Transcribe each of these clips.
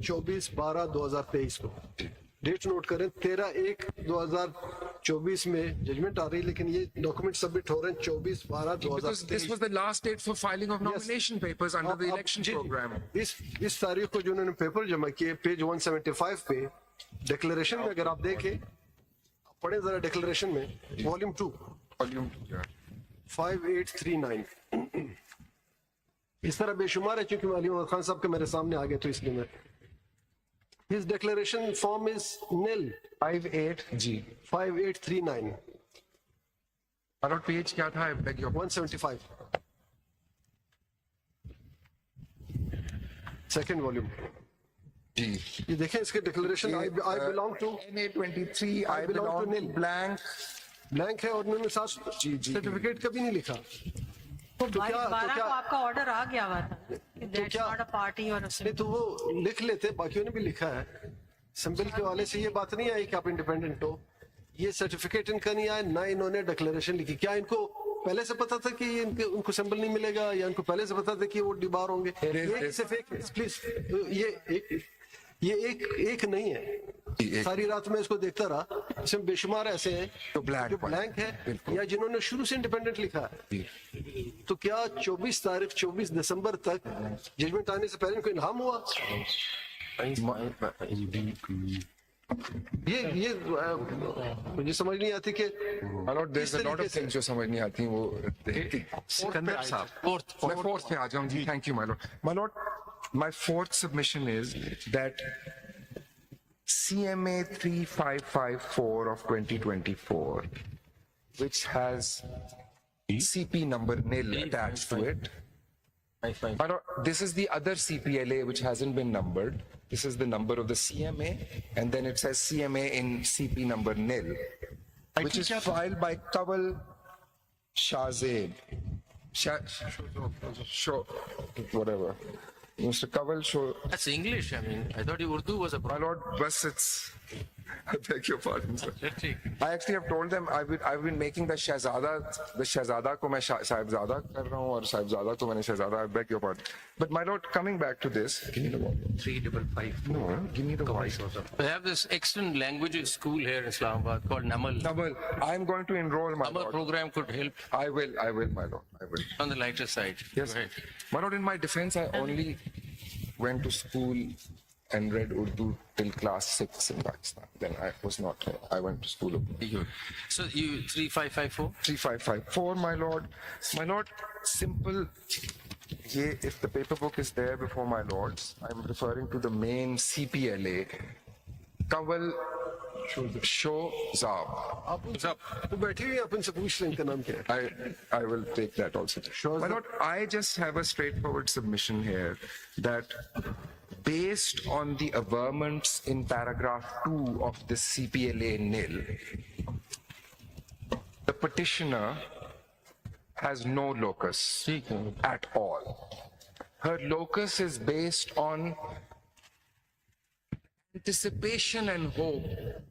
24/12/2023 को date note करें। 13/1/2024 में जजमेंट आ रही, लेकिन ये डॉक्यूमेंट सबमिट हो रहे हैं 24/12/2023। Because this was the last date for filing of nomination papers under the election program. इस तारीख को जो उन्होंने पेपर जमा किए, पेज 175 पे डिक्लेरेशन में अगर आप देखें, पढ़े जरा डिक्लेरेशन में, वॉल्यूम 2 5839। इस तरह बेशुमार है, चूंकि अली उमर खान साहब के मेरे सामने आ गए तो इसलिए मैं, his declaration form is nil 5839 और पेज क्या था? I beg your 175 second volume. जी, ये देखें इसके declaration, I belong to NA23, I belong to nil blank। Blank है और उन्होंने साथ सर्टिफिकेट कभी नहीं लिखा। तो 12 को आपका ऑर्डर आ गया हुआ था कि दैट्स नॉट अ पार्टी और नहीं तो वो लिख लेते, बाकियों ने भी लिखा है। सिंबल के वाले से ये बात नहीं आई कि आप इंडिपेंडेंट हो, ये सर्टिफिकेट इनका नहीं आया, ना इन्होंने डिक्लेरेशन लिखी। क्या इनको पहले से पता था कि उनको सिंबल नहीं मिलेगा, या इनको पहले से पता था कि वो डिबार होंगे? ये सिर्फ एक, प्लीज, ये एक नहीं है। सारी रात में इसको देखता रहा, इसमें बेशुमार ऐसे हैं जो ब्लैंक है या जिन्होंने शुरू से इंडिपेंडेंट लिखा है। तो क्या 24 दिसंबर तक जजमेंट आने से पहले इनको इल्हाम हुआ? ये मुझे समझ नहीं आती कि there's a lot of things जो समझ नहीं आती वो। सिकंदर साहब, मैं फोर्थ पे आ जाऊं जी। Thank you my lord. My lord, my fourth submission is that CMA 3554 of 2024, which has CP number nil attached to it. My lord, this is the other CPLA which hasn't been numbered. This is the number of the CMA, and then it says CMA in CP number nil, which is filed by Kawal Shahzeb. Whatever. Mr. Kawal Show. that's English. I mean, I thought Urdu was a My lord, bus it's. I beg your pardon, sir. I actually have told them I've been making the Shahzada को मैं साहिबजादा कर रहा हूँ और साहिबजादा को मैंने शहजादा। I beg your pardon. But my lord, coming back to this, give me the volume. 3554. No, give me the voice. We have this excellent languages school here in Islamabad called Namal. Namal, I'm going to enroll, my Namal lord. program could help I will, my lord. I will. on the lighter side. Yes. Go ahead. My lord, in my defense, I only went to school and read Urdu till class 6 in Pakistan. Then I was not, I went to school. So you 3554? 3554, my lord. My lord, simple. If the paper book is there before my lords, I'm referring to the main CPLA. Kawal Shahzab. आप बैठे हुए आप इनसे पूछ लें इनका नाम क्या है? I will take that also. My lord, I just have a straightforward submission here that based on the averments in paragraph 2 of the CPLA nil, the petitioner has no locus at all. Her locus is based on anticipation and hope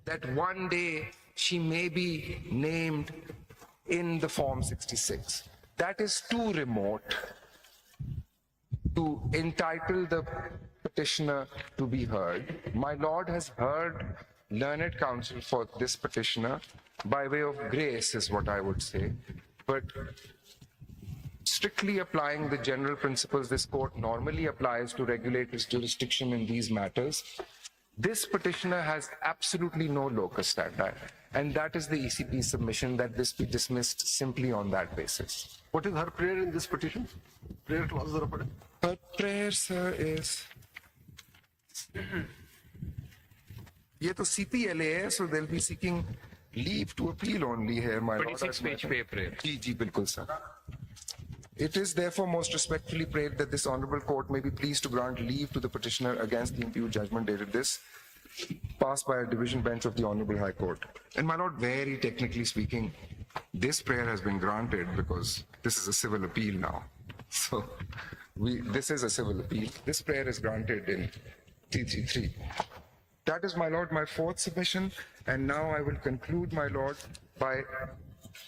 that one day she may be named in the Form 66. That is too remote to entitle the petitioner to be heard. My lord has heard learned counsel for this petitioner by way of grace is what I would say, but strictly applying the general principles this court normally applies to regulate its jurisdiction in these matters, this petitioner has absolutely no locus standi, and that is the ECP's submission that this be dismissed simply on that basis. What is her prayer in this petition? Prayer clause जरा पढ़े। Her prayer, sir, is ये तो CPLA है, so they'll be seeking leave to appeal only here, my lord. 26 page पे prayer. जी बिल्कुल sir. It is therefore most respectfully prayed that this honorable court may be pleased to grant leave to the petitioner against the imputed judgment dated this, passed by a division bench of the Honorable High Court. And my lord, very technically speaking, this prayer has been granted because this is a civil appeal now. So this is a civil appeal. This prayer is granted in 333. That is, my lord, my fourth submission. And now I will conclude, my lord, by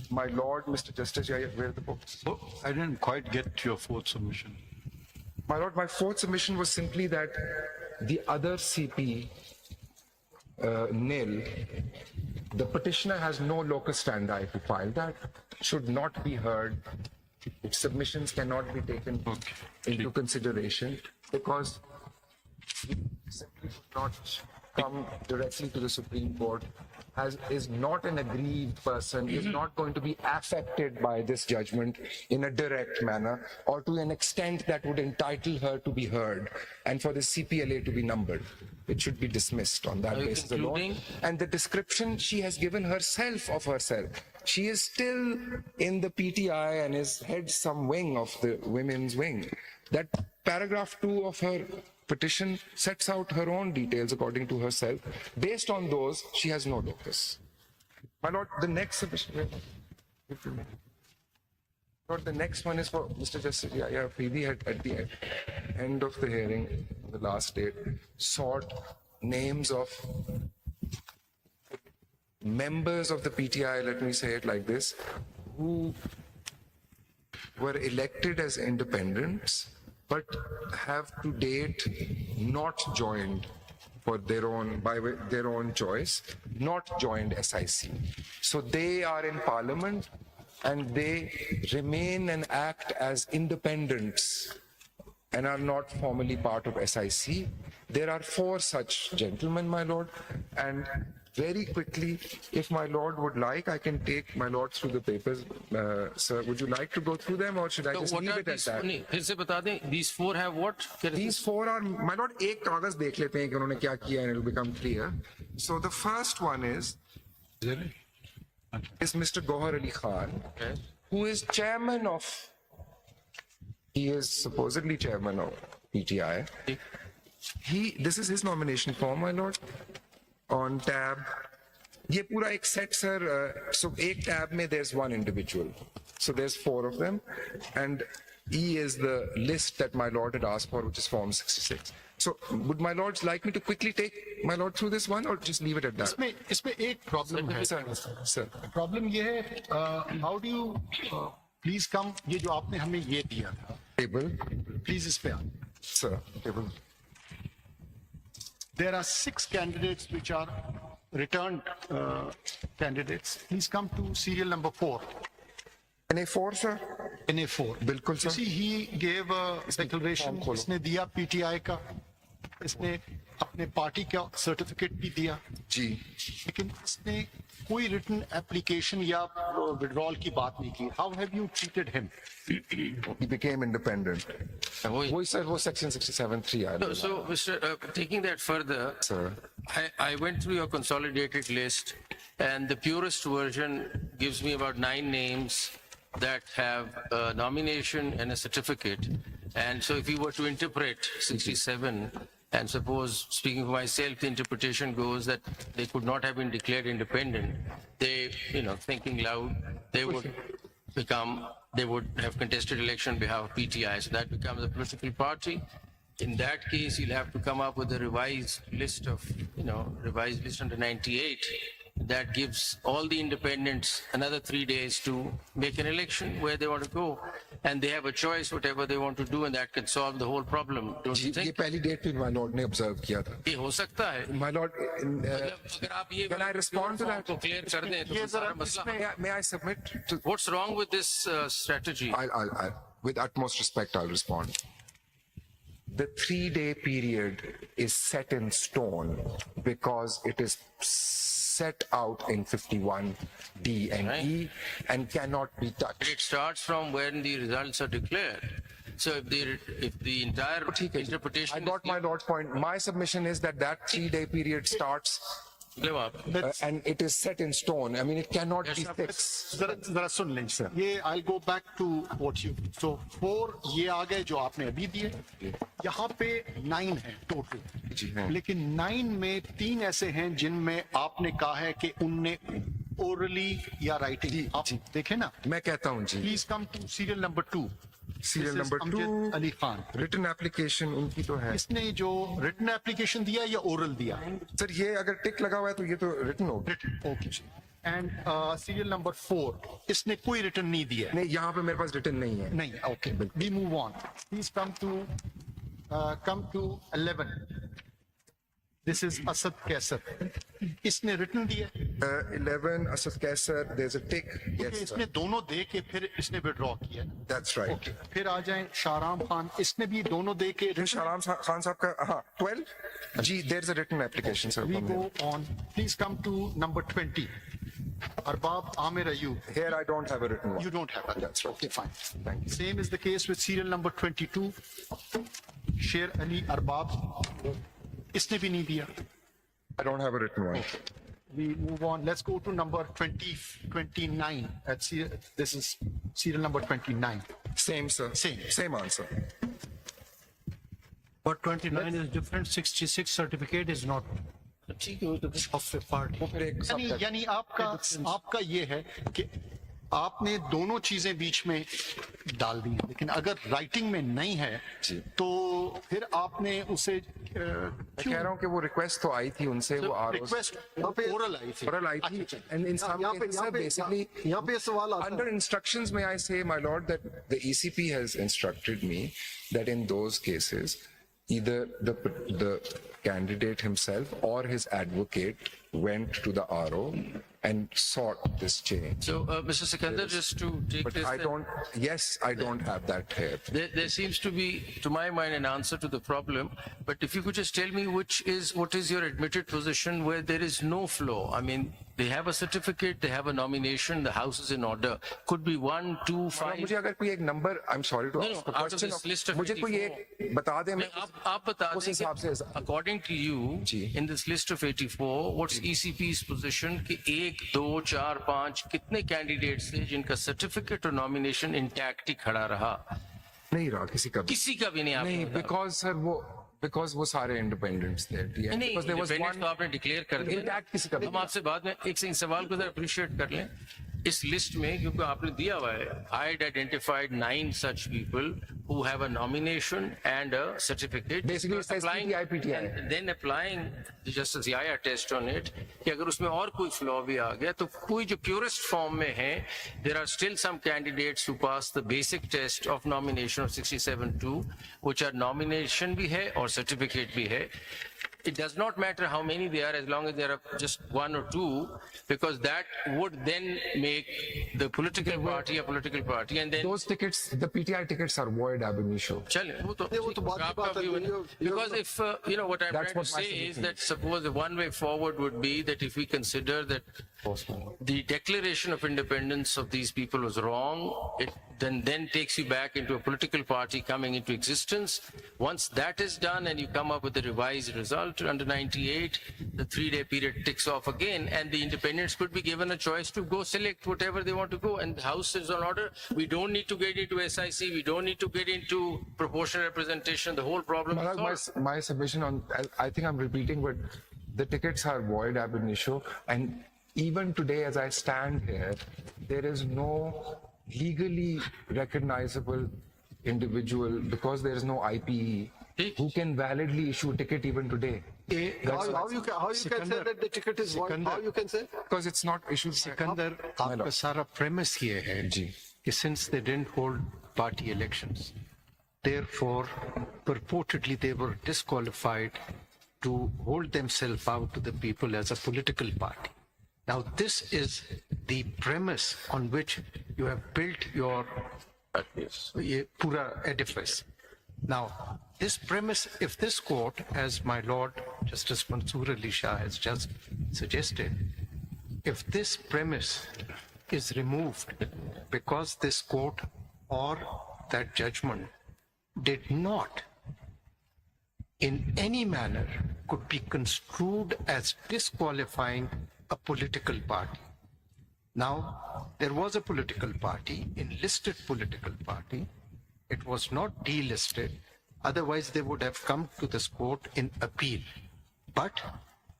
my lord, Mr. Justice Yahya, where are the books? Oh, I didn't quite get your fourth submission. My lord, my fourth submission was simply that the other CP nil, the petitioner has no locus standi to file that, should not be heard. Its submissions cannot be taken into consideration because it simply should not come directly to the Supreme Court, is not an aggrieved person, is not going to be affected by this judgment in a direct manner or to an extent that would entitle her to be heard and for the CPLA to be numbered. It should be dismissed on that Are you basis alone. concluding? And the description she has given herself of herself, she is still in the PTI and is head some wing of the women's wing. That paragraph 2 of her petition sets out her own details according to herself. Based on those, she has no locus. My lord, the next submission. Lord, the next one is for Mr. Justice Yahya Afridi at the end of the hearing, the last date, sought names of members of the PTI, let me say it like this, who were elected as independents but have to date not joined for their own, by their own choice, not joined SIC. So they are in parliament and they remain and act as independents and are not formally part of SIC. There are 4 such gentlemen, my lord, and very quickly, if my lord would like, I can take my lord through the papers. Sir, would you like to go through them or should I So just what leave are it at these? that? फिर से बता दें, these 4 have what? These 4 are, my lord, एक कागज देख लेते हैं कि उन्होंने क्या किया and it will become clear. So the first one is Mr. Gohar Ali Khan, Yes. who is chairman of, he is supposedly chairman of PTI. This is his nomination form, my lord, on tab. ये पूरा एक set, sir. So एक tab में there's one individual. So there's 4 of them. And E is the list that my lord had asked for, which is form 66. So would my lords like me to quickly take my lord through this one or just leave it at that? इसमें एक problem है Sir. Problem ये है how do you please come ये जो आपने हमें ये दिया था Table. प्लीज इस पे Sir. Table. There are 6 candidates which are returned candidates please come to serial number 4 NA4, sir? NA4 बिल्कुल, sir. You see he gave a declaration form खोलो। इसने दिया PTI का इसने अपने पार्टी का सर्टिफिकेट भी दिया जी. लेकिन इसने कोई रिटन एप्लीकेशन या विड्रॉल की बात नहीं की how have you treated him He became independent. वही- वही sir, वो section 67(3) आया. So, Mr. Taking that further, Sir. I went through your consolidated list, and the purest version gives me about 9 names that have a nomination and a certificate. And so if we were to interpret 67, and suppose, speaking for myself, the interpretation goes that they could not have been declared independent, they, thinking loud, they would have contested election on behalf of PTI. So that becomes a political party. In that case, you'll have to come up with a revised list under 98. That gives all the independents another 3 days to make an election where they want to go. And they have a choice, whatever they want to do, and that can solve the whole problem. Don't you ये think? पहली date पे my lord ने observe किया था. ये हो सकता है. My lord, अगर आप ये Can I respond to that? को clear कर दें, तो फिर सारा मसला. may I submit to? What's wrong with this strategy? I'll, with utmost respect, I'll respond. The 3-day period is set in stone because it is set out in 51D and E and cannot be touched. It starts from when the results are declared. So if the entire ठीक है जी. interpretation I got my lord's point. My submission is that 3-day period starts and it is set in stone. I mean, it cannot be fixed. जरा सुन लें ये I'll go back to what you so 4 ये आ गए जो आपने अभी दिए यहाँ पे 9 है टोटल जी हाँ. लेकिन 9 में 3 ऐसे हैं जिनमें आपने कहा है कि उनने ओरली या राइटिंग आप देखें ना मैं कहता हूं जी. Please come to serial number 2 Serial number 2. Ali Khan Written application उनकी तो है. इसने जो रिटन एप्लीकेशन दिया या ओरल दिया सर ये अगर टिक लगा हुआ है तो ये तो written होगा. ओके एंड सीरियल नंबर 4 इसने कोई रिटर्न नहीं दिया नहीं, यहाँ पे मेरे पास written नहीं है. नहीं okay we move on please come to 11 This is Asad Kaisar. इसने written दिया है 11 Asad Kaisar, there's a tick. कि Yes, इसने sir. दोनों दे के फिर इसने withdraw किया है। That's right. ओके, फिर आ जाएं शाहराम खान, इसने भी दोनों दे के Shahram Khan साहब का, हाँ, 12? जी, there's a written application, sir. We from go him. on. Please come to number 20. Arbab Amir Ayub. Here I don't have a written one. You don't have that. That's right. Okay, fine. Thank you. Same is the case with serial number 22. Sher Ali Arbab. इसने भी नहीं दिया. I don't have a written one. We move on. Let's go to number 29. This is serial number 29. Same, sir. Same answer. But 29 is different, 66 certificate is not ठीक है, वो तो of a party. फिर एक यानी आपका ये है कि आपने दोनों चीजें बीच में डाल दी हैं, लेकिन अगर राइटिंग में नहीं है तो फिर आपने उसे मैं कह रहा हूँ कि वो रिक्वेस्ट तो आई थी उनसे, वो रिक्वेस्ट ओरल आई थी oral आई थी. And in some cases, sir, basically, यहाँ पे ये सवाल आता under instructions, may I say, my lord, that the ECP has instructed me that in those cases, either the candidate himself or his advocate went to the RO and sought this change. So, Mr. Sikandar, just to take But this. I then- don't, yes, I don't have that here. There seems to be, to my mind, an answer to the problem. But if you could just tell me what is your admitted position where there is no flaw? I mean, they have a certificate, they have a nomination, the house is in order. Could be 1, 2, और 5. मुझे अगर कोई एक number, I'm sorry to No, ask the out of question, this list of मुझे कोई 84. एक बता दे, मैं आप बता उस दें हिसाब कि से according to you, ji. in this list of 84, what's ECP's position कि 1, 2, 4, 5 कितने candidates थे जिनका certificate और nomination intact ही खड़ा रहा? नहीं रहा किसी का भी. किसी का भी नहीं आपने नहीं, बताया। because वो सारे independents थे. नहीं, Because there was independent one तो आपने डिक्लेयर कर दिया Intact किसी का भी हम आपसे बाद में एक सवाल को जरा अप्रिशिएट कर लें इस लिस्ट में, क्योंकि आपने दिया हुआ है I had identified 9 such people who have a nomination and a certificate. Basically, it says PTI, PTI. And then applying the Justice Yahya test on it कि अगर उसमें और कोई flaw भी आ गया तो कोई जो purest form में है, there are still some candidates who pass the basic test of nomination of 67-2, which are nomination भी है और certificate भी है. It does not matter how many they are as long as there are just 1 or 2, because that would then make the political party a political party, and then those tickets, the PTI tickets are void ab initio. चलें, वो तो बात की आपका बात है, view है ना। Because if what I'm That's trying to what my say is suggestion that suppose the one way forward would be that if we consider that the declaration of independence of these people was wrong, it then takes you back into a political party coming into existence. Once that is done and you come up with a revised result under 98, the 3-day period ticks off again, and the independents could be given a choice to go select whatever they want to go, and the house is on order. We don't need to get into SIC, we don't need to get into proportional representation. The whole problem is solved. My submission on, I think I'm repeating, but the tickets are void ab initio, and even today as I stand here, there is no legally recognizable individual, because there is no IPE, who can validly issue a ticket even today. how you can say that the ticket is void? How you can say? Because it's not issued. Sikandar, आपका सारा premise ये है कि since they didn't hold party elections, therefore purportedly they were disqualified to hold themselves out to the people as a political party. Now this is the premise on which you have built your ये पूरा edifice. Now, this premise, if this court, as my Lord Justice Mansoor Ali Shah has just suggested, if this premise is removed because this court or that judgment did not in any manner could be construed as disqualifying a political party. Now, there was a political party, enlisted political party. It was not delisted. Otherwise, they would have come to this court in appeal. But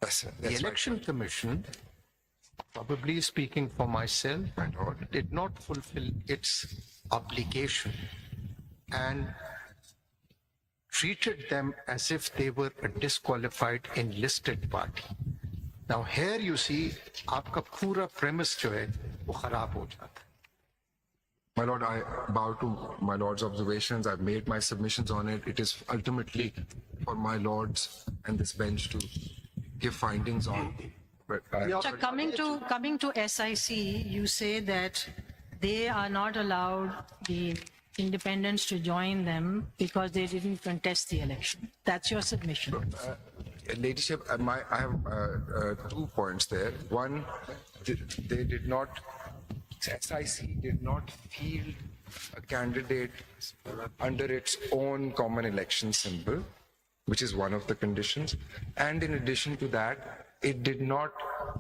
the Election Commission, probably speaking for myself and all, did not fulfill its obligation and treated them as if they were a disqualified enlisted party. Now here you see, आपका पूरा premise जो है वो खराब हो जाता है. My lord, I bow to my lord's observations. I've made my submissions on it. It is ultimately for my lords and this bench to give findings on. But So coming to SIC, you say that they are not allowed the independents to join them because they didn't contest the election. That's your submission. Ladyship, I have 2 points there. One, they did not, SIC did not field a candidate under its own common election symbol, which is one of the conditions. And in addition to that, it did not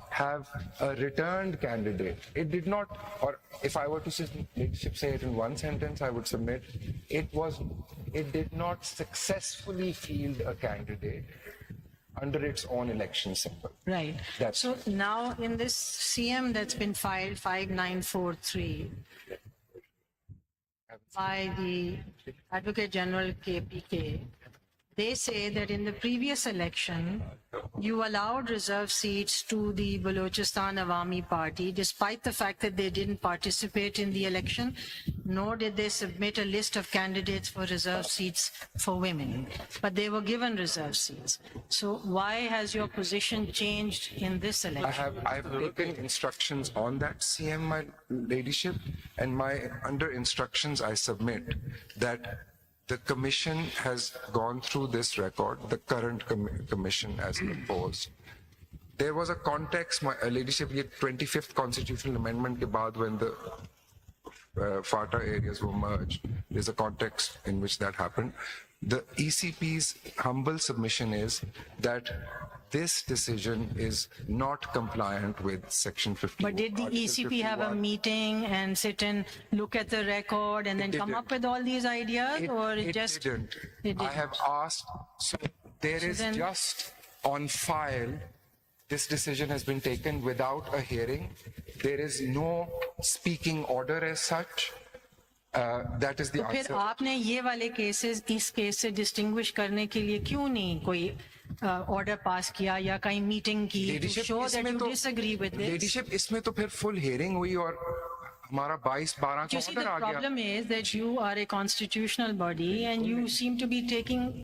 have a returned candidate. It did not, or if I were to say it in one sentence, I would submit, it did not successfully field a candidate under its own election symbol. Right. That's- So now in this CM that's been filed 5943 by the Advocate General KPK, they say that in the previous election, you allowed reserve seats to the Balochistan Awami Party, despite the fact that they didn't participate in the election, nor did they submit a list of candidates for reserve seats for women, but they were given reserve seats. So why has your position changed in this election? I have taken instructions on that, CM, my ladyship, and under instructions I submit that the commission has gone through this record, the current commission as proposed. There was a context, my ladyship, the 25th constitutional amendment ke baad, when the FATA areas were merged, there's a context in which that happened. The ECP's humble submission is that this decision is not compliant with Section 50. But did the ECP have a meeting and sit and look at the record and then come up with all these ideas, or it just? Didn't. It didn't. I have asked, so there is then- just on file, this decision has been taken without a hearing. There is no speaking order as such. That is the फिर answer. आपने ये वाले cases इस case से distinguish करने के लिए क्यों नहीं कोई ऑर्डर पास किया या कहीं मीटिंग की to Ladyship, show that इसमें you तो- disagree with this? Ladyship, इसमें तो फिर full hearing हुई और हमारा 22-12 का You see, order the आ गया. problem is that you are a constitutional body and you seem to be taking